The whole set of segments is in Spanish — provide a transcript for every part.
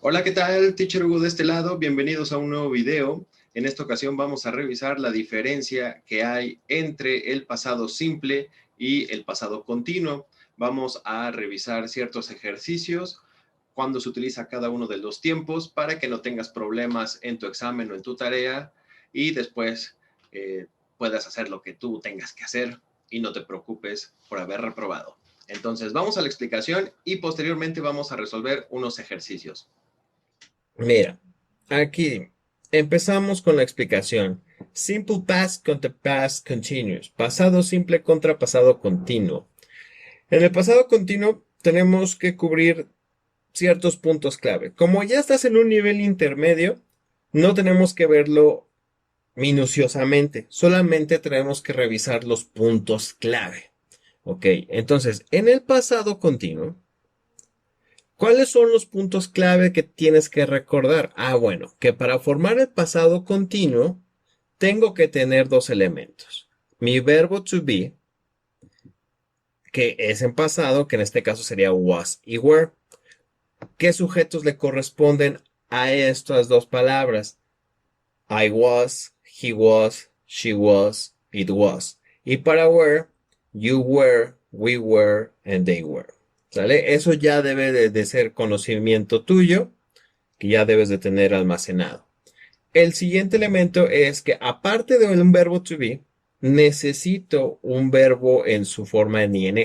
Hola, ¿qué tal? Teacher Hugo de este lado. Bienvenidos a un nuevo video. En esta ocasión vamos a revisar la diferencia que hay entre el pasado simple y el pasado continuo. Vamos a revisar ciertos ejercicios, cuándo se utiliza cada uno de los tiempos para que no tengas problemas en tu examen o en tu tarea y después puedas hacer lo que tú tengas que hacer y no te preocupes por haber reprobado. Entonces, vamos a la explicación y posteriormente vamos a resolver unos ejercicios. Mira, aquí empezamos con la explicación. Simple past contra past continuous. Pasado simple contra pasado continuo. En el pasado continuo tenemos que cubrir ciertos puntos clave. Como ya estás en un nivel intermedio, no tenemos que verlo minuciosamente. Solamente tenemos que revisar los puntos clave. Ok, entonces, en el pasado continuo, ¿cuáles son los puntos clave que tienes que recordar? Bueno, que para formar el pasado continuo tengo que tener dos elementos. Mi verbo to be, que es en pasado, que en este caso sería was y were. ¿Qué sujetos le corresponden a estas dos palabras? I was, he was, she was, it was. Y para were, you were, we were, and they were. ¿Sale? Eso ya debe de ser conocimiento tuyo, que ya debes de tener almacenado. El siguiente elemento es que aparte de un verbo to be, necesito un verbo en su forma en ing,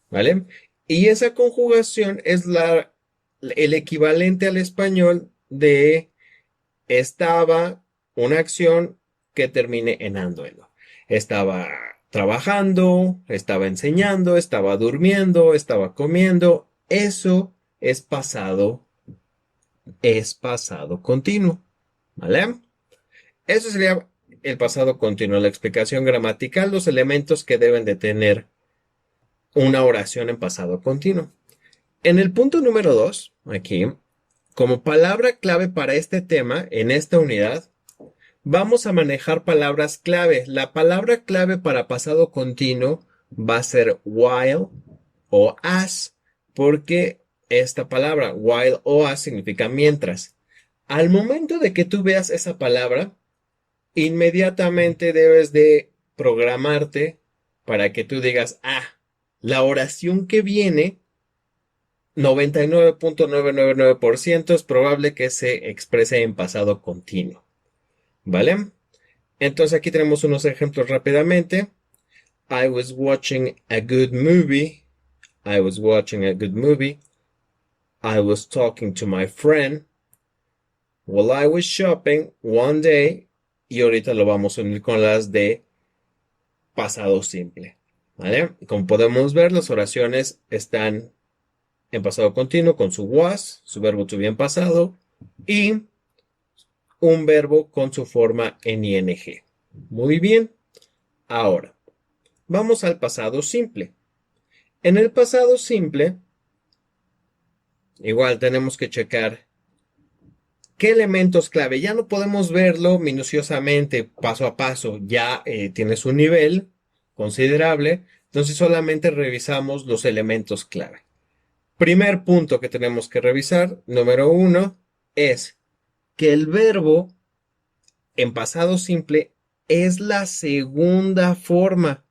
¿vale? Y esa conjugación es el equivalente al español de estaba una acción que termine en ando. Estaba trabajando, estaba enseñando, estaba durmiendo, estaba comiendo. Eso es pasado continuo, ¿vale? Eso sería el pasado continuo, la explicación gramatical, los elementos que deben de tener una oración en pasado continuo. En el punto número 2, aquí, como palabra clave para este tema, en esta unidad, vamos a manejar palabras clave. La palabra clave para pasado continuo va a ser while o as, porque esta palabra while o as significa mientras. Al momento de que tú veas esa palabra, inmediatamente debes de programarte para que tú digas, la oración que viene, 99.999% es probable que se exprese en pasado continuo. ¿Vale? Entonces aquí tenemos unos ejemplos rápidamente. I was watching a good movie. I was watching a good movie. I was talking to my friend. While I was shopping one day. Y ahorita lo vamos a unir con las de pasado simple. ¿Vale? Como podemos ver, las oraciones están en pasado continuo con su was, su verbo to be en pasado, y un verbo con su forma en ing. Muy bien. Ahora, vamos al pasado simple. En el pasado simple, igual tenemos que checar qué elementos clave. Ya no podemos verlo minuciosamente, paso a paso. Ya tienes un nivel considerable, entonces solamente revisamos los elementos clave. Primer punto que tenemos que revisar, número 1, es que el verbo en pasado simple es la segunda forma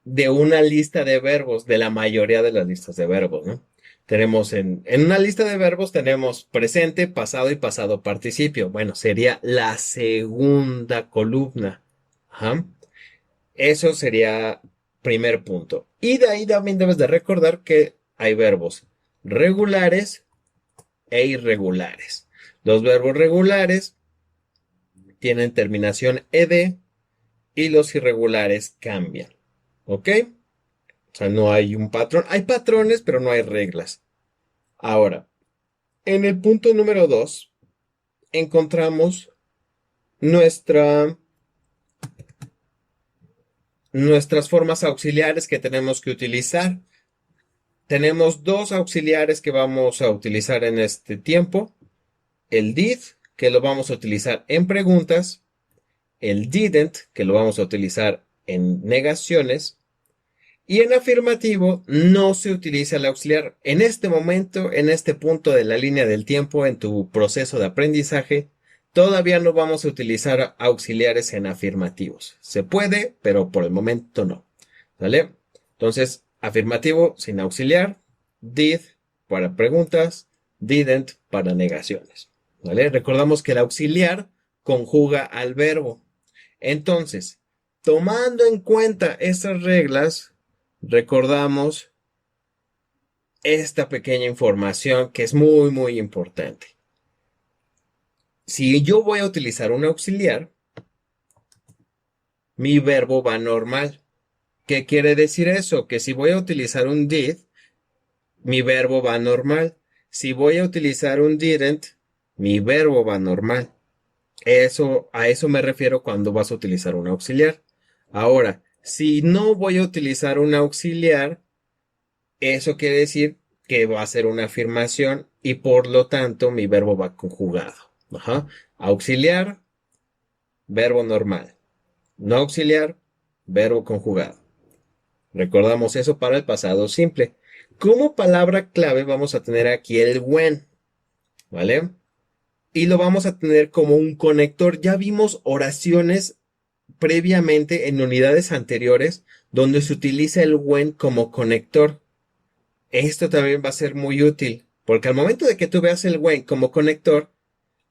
de una lista de verbos, de la mayoría de las listas de verbos, ¿no? Tenemos en una lista de verbos tenemos presente, pasado y pasado participio. Bueno, sería la segunda columna. Ajá. Eso sería primer punto. Y de ahí también debes de recordar que hay verbos regulares e irregulares. Los verbos regulares tienen terminación ed y los irregulares cambian. ¿Ok? O sea, no hay un patrón. Hay patrones, pero no hay reglas. Ahora, en el punto número 2, encontramos nuestra, nuestras formas auxiliares que tenemos que utilizar. Tenemos dos auxiliares que vamos a utilizar en este tiempo. El did, que lo vamos a utilizar en preguntas. El didn't, que lo vamos a utilizar en negaciones. Y en afirmativo no se utiliza el auxiliar. En este momento, en este punto de la línea del tiempo, en tu proceso de aprendizaje, todavía no vamos a utilizar auxiliares en afirmativos. Se puede, pero por el momento no. ¿Vale? Entonces, afirmativo sin auxiliar, did para preguntas, didn't para negaciones. ¿Vale? Recordamos que el auxiliar conjuga al verbo. Entonces, tomando en cuenta estas reglas, recordamos esta pequeña información que es muy, muy importante. Si yo voy a utilizar un auxiliar, mi verbo va normal. ¿Qué quiere decir eso? Que si voy a utilizar un did, mi verbo va normal. Si voy a utilizar un didn't, mi verbo va normal. A eso me refiero cuando vas a utilizar un auxiliar. Ahora, si no voy a utilizar un auxiliar, eso quiere decir que va a ser una afirmación y por lo tanto mi verbo va conjugado. Ajá. Auxiliar, verbo normal. No auxiliar, verbo conjugado. Recordamos eso para el pasado simple. Como palabra clave vamos a tener aquí el when, ¿vale? Y lo vamos a tener como un conector. Ya vimos oraciones previamente en unidades anteriores donde se utiliza el when como conector. Esto también va a ser muy útil, porque al momento de que tú veas el when como conector,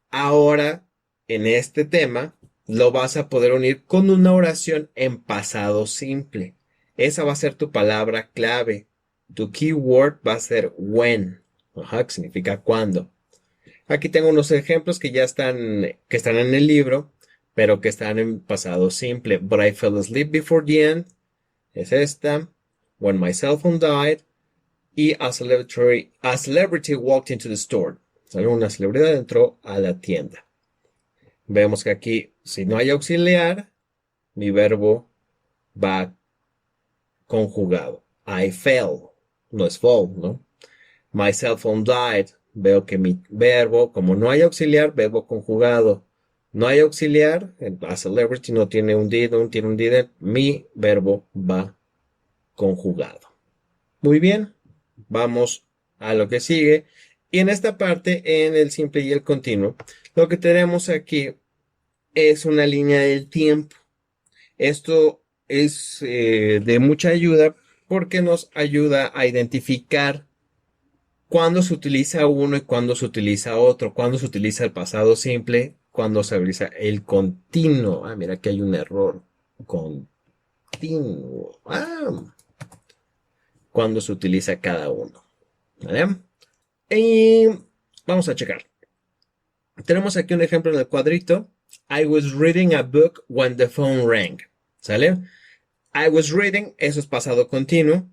ahora en este tema lo vas a poder unir con una oración en pasado simple. Esa va a ser tu palabra clave. Tu keyword va a ser when, que significa cuando. Aquí tengo unos ejemplos que están en el libro, pero que están en pasado simple. But I fell asleep before the end. Es esta. When my cell phone died. Y a celebrity walked into the store. Una celebridad entró a la tienda. Vemos que aquí, si no hay auxiliar, mi verbo va conjugado. I fell. No es fall, ¿no? My cell phone died. Veo que mi verbo, como no hay auxiliar, verbo conjugado. No hay auxiliar, a celebrity no tiene un did, no tiene un didn't. Mi verbo va conjugado. Muy bien, vamos a lo que sigue. Y en esta parte, en el simple y el continuo, lo que tenemos aquí es una línea del tiempo. Esto es de mucha ayuda porque nos ayuda a identificar cuándo se utiliza uno y cuándo se utiliza otro, cuándo se utiliza el pasado simple, cuándo se utiliza el continuo. Ah, mira que hay un error. Continuo. Cuándo se utiliza cada uno. ¿Vale? Y vamos a checar. Tenemos aquí un ejemplo en el cuadrito. I was reading a book when the phone rang. ¿Sale? I was reading, eso es pasado continuo.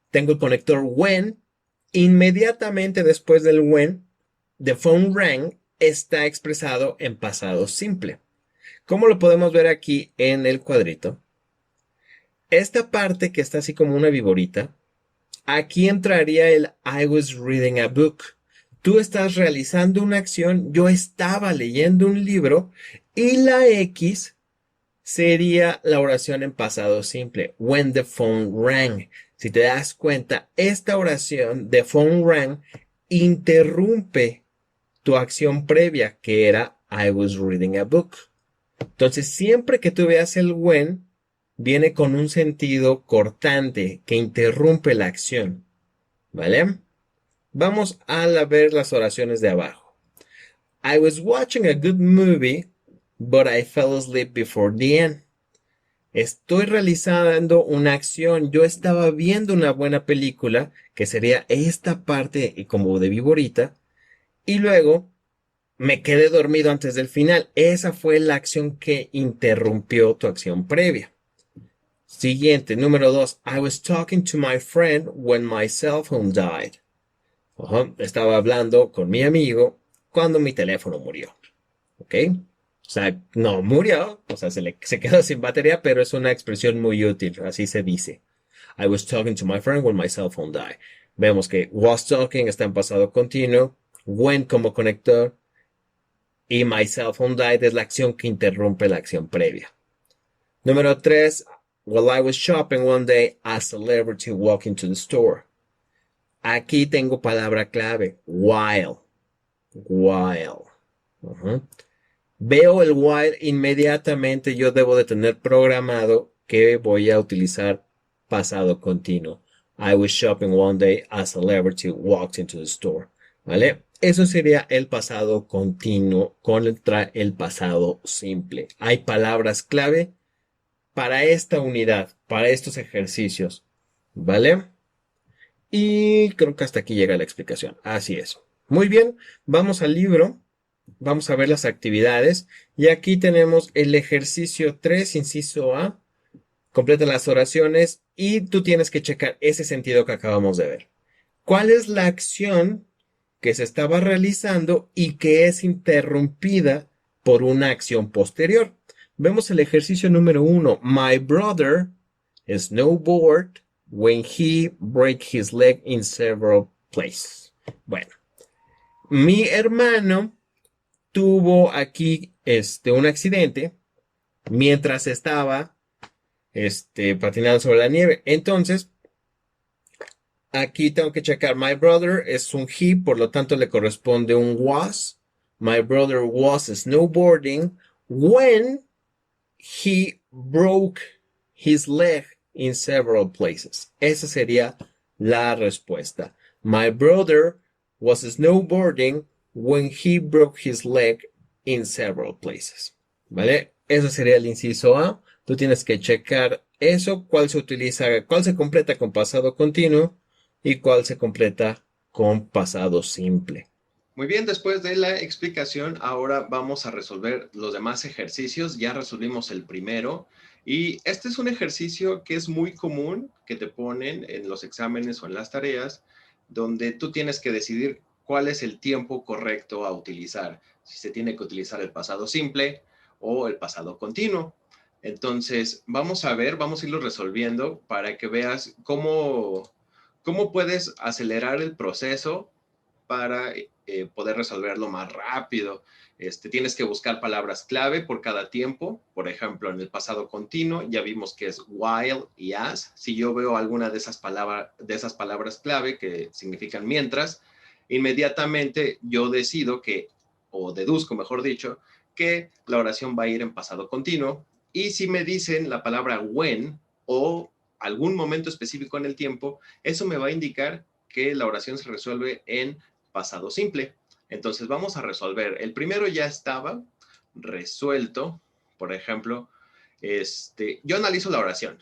Tengo el conector when. Inmediatamente después del when, the phone rang está expresado en pasado simple. ¿Cómo lo podemos ver aquí en el cuadrito? Esta parte que está así como una viborita, aquí entraría el I was reading a book. Tú estás realizando una acción, yo estaba leyendo un libro y la X sería la oración en pasado simple. When the phone rang. Si te das cuenta, esta oración de phone rang interrumpe tu acción previa, que era I was reading a book. Entonces, siempre que tú veas el when, viene con un sentido cortante que interrumpe la acción. ¿Vale? Vamos a ver las oraciones de abajo. I was watching a good movie, but I fell asleep before the end. Estoy realizando una acción. Yo estaba viendo una buena película, que sería esta parte como de viborita, y luego me quedé dormido antes del final. Esa fue la acción que interrumpió tu acción previa. Siguiente, número 2. I was talking to my friend when my cell phone died. Estaba hablando con mi amigo cuando mi teléfono murió. ¿Ok? O sea, no murió, o sea, se quedó sin batería, pero es una expresión muy útil, así se dice. I was talking to my friend when my cell phone died. Vemos que was talking está en pasado continuo, when como conector, y my cell phone died es la acción que interrumpe la acción previa. Número 3, While I was shopping one day, a celebrity walked into the store. Aquí tengo palabra clave, while. While. Uh-huh. Veo el while, inmediatamente yo debo de tener programado que voy a utilizar pasado continuo. I was shopping one day, a celebrity walked into the store. ¿Vale? Eso sería el pasado continuo contra el pasado simple. Hay palabras clave para esta unidad, para estos ejercicios. ¿Vale? Y creo que hasta aquí llega la explicación. Así es. Muy bien, vamos al libro. Vamos a ver las actividades. Y aquí tenemos el ejercicio 3, inciso A. Completa las oraciones y tú tienes que checar ese sentido que acabamos de ver. ¿Cuál es la acción que se estaba realizando y que es interrumpida por una acción posterior? Vemos el ejercicio número 1. My brother snowboard when he break his leg in several places. Bueno, mi hermano tuvo aquí un accidente mientras estaba patinando sobre la nieve. Entonces, aquí tengo que checar. My brother es un he, por lo tanto le corresponde un was. My brother was snowboarding when he broke his leg in several places. Esa sería la respuesta. My brother was snowboarding when he broke his leg in several places. ¿Vale? Eso sería el inciso A. Tú tienes que checar eso, cuál se utiliza, cuál se completa con pasado continuo y cuál se completa con pasado simple. Muy bien, después de la explicación, ahora vamos a resolver los demás ejercicios. Ya resolvimos el primero y este es un ejercicio que es muy común que te ponen en los exámenes o en las tareas, donde tú tienes que decidir cuál es el tiempo correcto a utilizar, si se tiene que utilizar el pasado simple o el pasado continuo. Entonces, vamos a ver, vamos a irlo resolviendo para que veas cómo puedes acelerar el proceso para poder resolverlo más rápido. Tienes que buscar palabras clave por cada tiempo. Por ejemplo, en el pasado continuo ya vimos que es while y as. Si yo veo alguna de esas palabras clave que significan mientras, inmediatamente yo decido que, o deduzco, mejor dicho, que la oración va a ir en pasado continuo. Y si me dicen la palabra when o algún momento específico en el tiempo, eso me va a indicar que la oración se resuelve en pasado simple. Entonces vamos a resolver. El primero ya estaba resuelto. Por ejemplo, yo analizo la oración.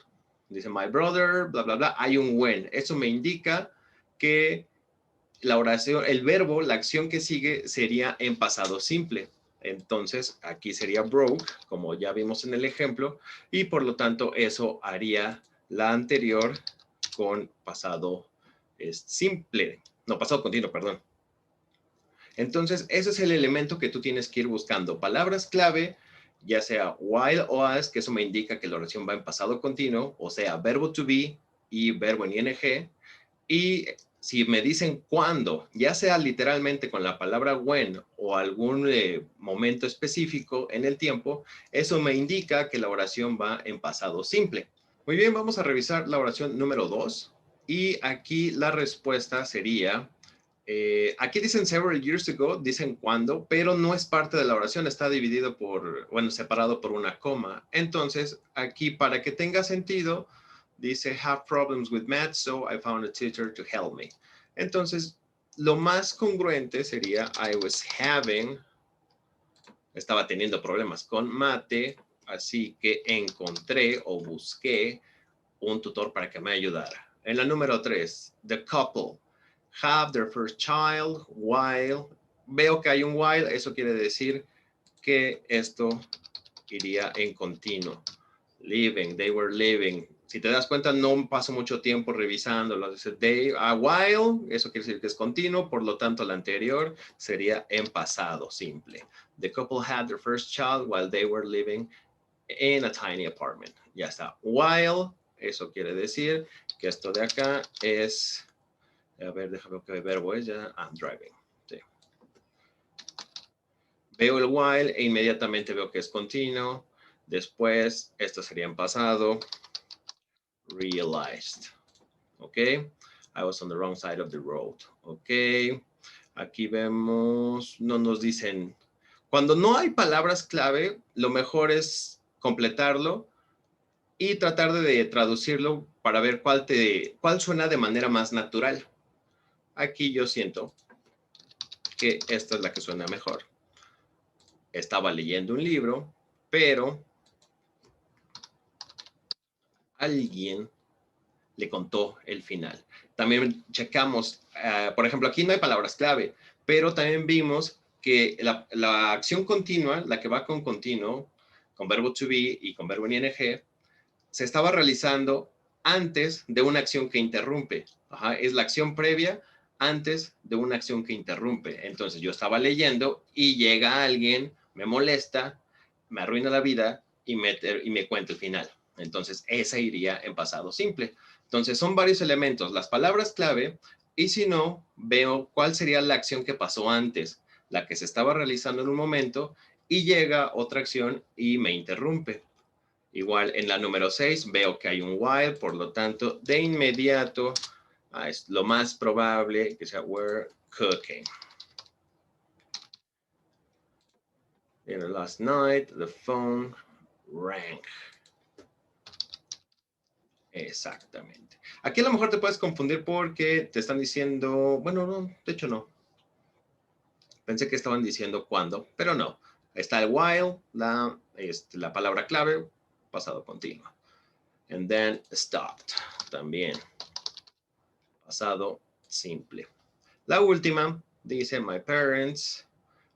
Dice, my brother, bla, bla, bla. Hay un when. Eso me indica que la oración, el verbo, la acción que sigue sería en pasado simple. Entonces, aquí sería broke, como ya vimos en el ejemplo, y por lo tanto eso haría la anterior con pasado simple. No, pasado continuo, perdón. Entonces, ese es el elemento que tú tienes que ir buscando. Palabras clave, ya sea while o as, que eso me indica que la oración va en pasado continuo, o sea, verbo to be y verbo en ing. Y si me dicen cuándo, ya sea literalmente con la palabra when o algún momento específico en el tiempo, eso me indica que la oración va en pasado simple. Muy bien, vamos a revisar la oración número 2. Y aquí la respuesta sería... aquí dicen several years ago, dicen cuándo, pero no es parte de la oración, está dividido separado por una coma. Entonces, aquí para que tenga sentido, dice have problems with math, so I found a teacher to help me. Entonces, lo más congruente sería estaba teniendo problemas con mate, así que encontré o busqué un tutor para que me ayudara. En la número 3, the couple have their first child while. Veo que hay un while, eso quiere decir que esto iría en continuo. Living, they were living. Si te das cuenta, no paso mucho tiempo revisándolo. Dice they, a while, eso quiere decir que es continuo, por lo tanto, la anterior sería en pasado simple. The couple had their first child while they were living in a tiny apartment. Ya está. While, eso quiere decir que esto de acá es, a ver, déjame ver qué verbo es ya. I'm driving. Sí. Veo el while e inmediatamente veo que es continuo. Después, esto sería en pasado. realized. ¿Ok? I was on the wrong side of the road. ¿Ok? Aquí vemos, no nos dicen. Cuando no hay palabras clave, lo mejor es completarlo y tratar de traducirlo para ver cuál suena de manera más natural. Aquí yo siento que esta es la que suena mejor. Estaba leyendo un libro, pero alguien le contó el final. También checamos, por ejemplo, aquí no hay palabras clave, pero también vimos que la acción continua, la que va con continuo, con verbo to be y con verbo en ing, se estaba realizando antes de una acción que interrumpe. Ajá, es la acción previa antes de una acción que interrumpe. Entonces yo estaba leyendo y llega alguien, me molesta, me arruina la vida y me cuenta el final. Entonces esa iría en pasado simple. Entonces son varios elementos, las palabras clave, y si no, veo cuál sería la acción que pasó antes, la que se estaba realizando en un momento, y llega otra acción y me interrumpe. Igual en la número 6 veo que hay un while, por lo tanto, de inmediato es lo más probable que sea we're cooking. Last night the phone rang. Exactamente. Aquí a lo mejor te puedes confundir porque te están diciendo, bueno, no, de hecho no. Pensé que estaban diciendo cuándo, pero no. Está el while, la palabra clave, pasado continuo. And then stopped, también. Pasado simple. La última dice my parents,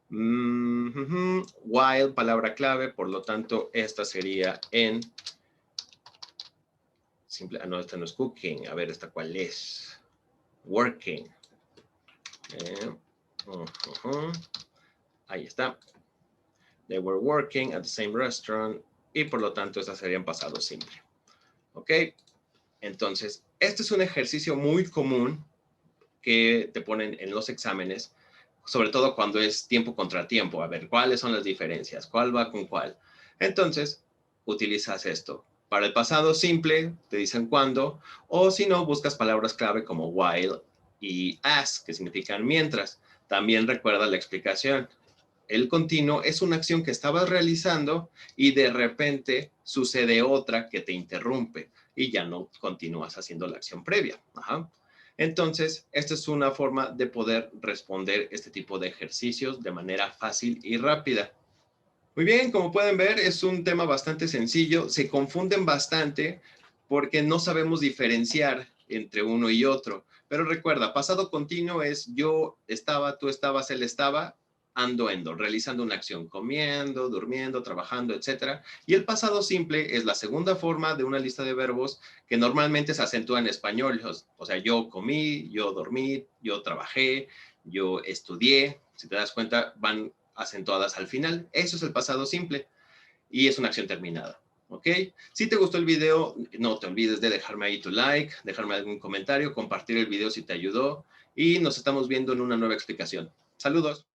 while, palabra clave, por lo tanto, esta sería en simple. No, esta no es cooking. A ver, ¿esta cuál es? Working. Ahí está. They were working at the same restaurant y por lo tanto, esta sería en pasado simple. ¿Ok? Entonces, este es un ejercicio muy común que te ponen en los exámenes, sobre todo cuando es tiempo contra tiempo, a ver cuáles son las diferencias, cuál va con cuál. Entonces, utilizas esto. Para el pasado simple, te dicen cuándo, o si no, buscas palabras clave como while y as, que significan mientras. También recuerda la explicación. El continuo es una acción que estabas realizando y de repente sucede otra que te interrumpe y ya no continúas haciendo la acción previa. Ajá. Entonces, esta es una forma de poder responder este tipo de ejercicios de manera fácil y rápida. Muy bien, como pueden ver, es un tema bastante sencillo. Se confunden bastante porque no sabemos diferenciar entre uno y otro. Pero recuerda, pasado continuo es yo estaba, tú estabas, él estaba, ando, endo, realizando una acción, comiendo, durmiendo, trabajando, etc. Y el pasado simple es la segunda forma de una lista de verbos que normalmente se acentúa en español. O sea, yo comí, yo dormí, yo trabajé, yo estudié. Si te das cuenta, van acentuadas al final. Eso es el pasado simple y es una acción terminada. ¿Ok? Si te gustó el video, no te olvides de dejarme ahí tu like, dejarme algún comentario, compartir el video si te ayudó y nos estamos viendo en una nueva explicación. Saludos.